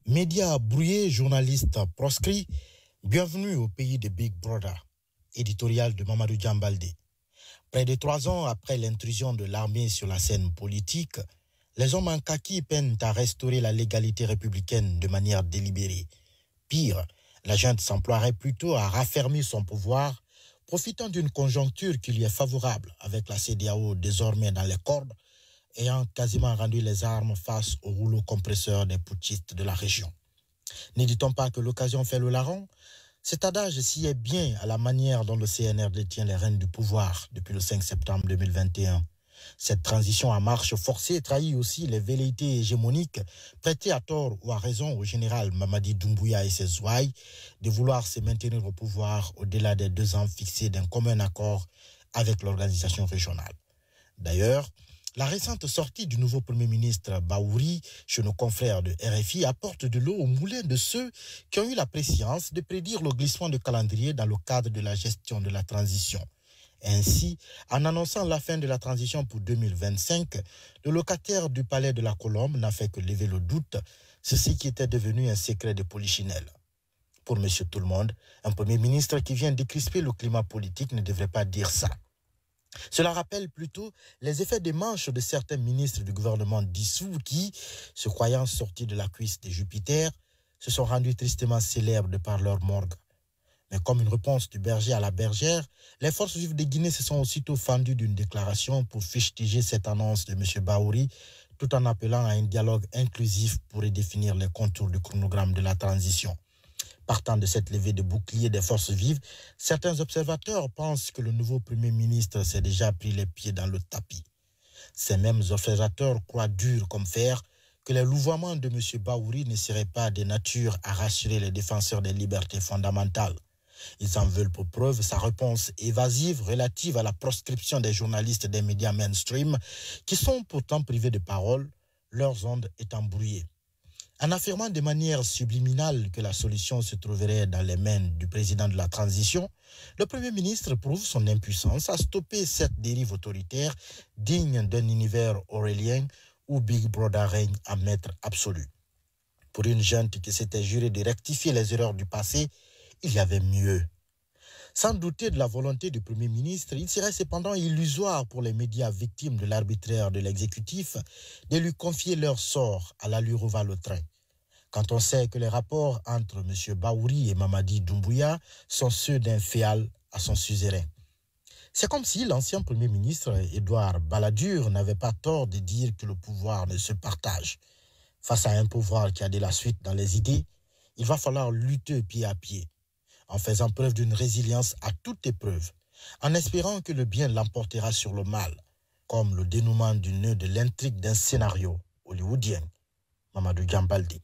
Médias brouillés, journalistes proscrits, bienvenue au pays de Big Brother. Éditorial de Mamadou Djambaldé. Près de 3 ans après l'intrusion de l'armée sur la scène politique, les hommes en kaki peinent à restaurer la légalité républicaine de manière délibérée. Pire, la junte s'emploierait plutôt à raffermir son pouvoir, profitant d'une conjoncture qui lui est favorable avec la CEDEAO désormais dans les cordes, ayant quasiment rendu les armes face au rouleau compresseur des putschistes de la région. N'éditons pas que l'occasion fait le larron? Cet adage s'y est bien à la manière dont le CNR détient les rênes du pouvoir depuis le 5 septembre 2021. Cette transition à marche forcée trahit aussi les velléités hégémoniques prêtées à tort ou à raison au général Mamadi Doumbouya et ses ouailles de vouloir se maintenir au pouvoir au-delà des 2 ans fixés d'un commun accord avec l'organisation régionale. D'ailleurs, la récente sortie du nouveau Premier ministre Baouri chez nos confrères de RFI apporte de l'eau au moulin de ceux qui ont eu la prescience de prédire le glissement de calendrier dans le cadre de la gestion de la transition. Ainsi, en annonçant la fin de la transition pour 2025, le locataire du palais de la Colombe n'a fait que lever le doute, ceci qui était devenu un secret de polichinelle. Pour Monsieur Tout-le-Monde, un Premier ministre qui vient décrisper le climat politique ne devrait pas dire ça. Cela rappelle plutôt les effets des manches de certains ministres du gouvernement dissous qui, se croyant sortis de la cuisse de Jupiter, se sont rendus tristement célèbres de par leur morgue. Mais comme une réponse du berger à la bergère, les forces vives de Guinée se sont aussitôt fendues d'une déclaration pour fustiger cette annonce de M. Baouri, tout en appelant à un dialogue inclusif pour redéfinir les contours du chronogramme de la transition. Partant de cette levée de bouclier des forces vives, certains observateurs pensent que le nouveau Premier ministre s'est déjà pris les pieds dans le tapis. Ces mêmes observateurs croient dur comme fer que les louvoiements de M. Baouri ne seraient pas de nature à rassurer les défenseurs des libertés fondamentales. Ils en veulent pour preuve sa réponse évasive relative à la proscription des journalistes des médias mainstream qui sont pourtant privés de parole, leurs ondes étant brouillées. En affirmant de manière subliminale que la solution se trouverait dans les mains du président de la transition, le Premier ministre prouve son impuissance à stopper cette dérive autoritaire digne d'un univers aurélien où Big Brother règne en maître absolu. Pour une junte qui s'était jurée de rectifier les erreurs du passé, il y avait mieux. Sans douter de la volonté du Premier ministre, il serait cependant illusoire pour les médias victimes de l'arbitraire de l'exécutif de lui confier leur sort à l'allure où va le train. Quand on sait que les rapports entre M. Baouri et Mamadi Doumbouya sont ceux d'un féal à son suzerain. C'est comme si l'ancien Premier ministre, Édouard Balladur, n'avait pas tort de dire que le pouvoir ne se partage. Face à un pouvoir qui a de la suite dans les idées, il va falloir lutter pied à pied, en faisant preuve d'une résilience à toute épreuve, en espérant que le bien l'emportera sur le mal, comme le dénouement du nœud de l'intrigue d'un scénario hollywoodien. Mamadou Djambaldé.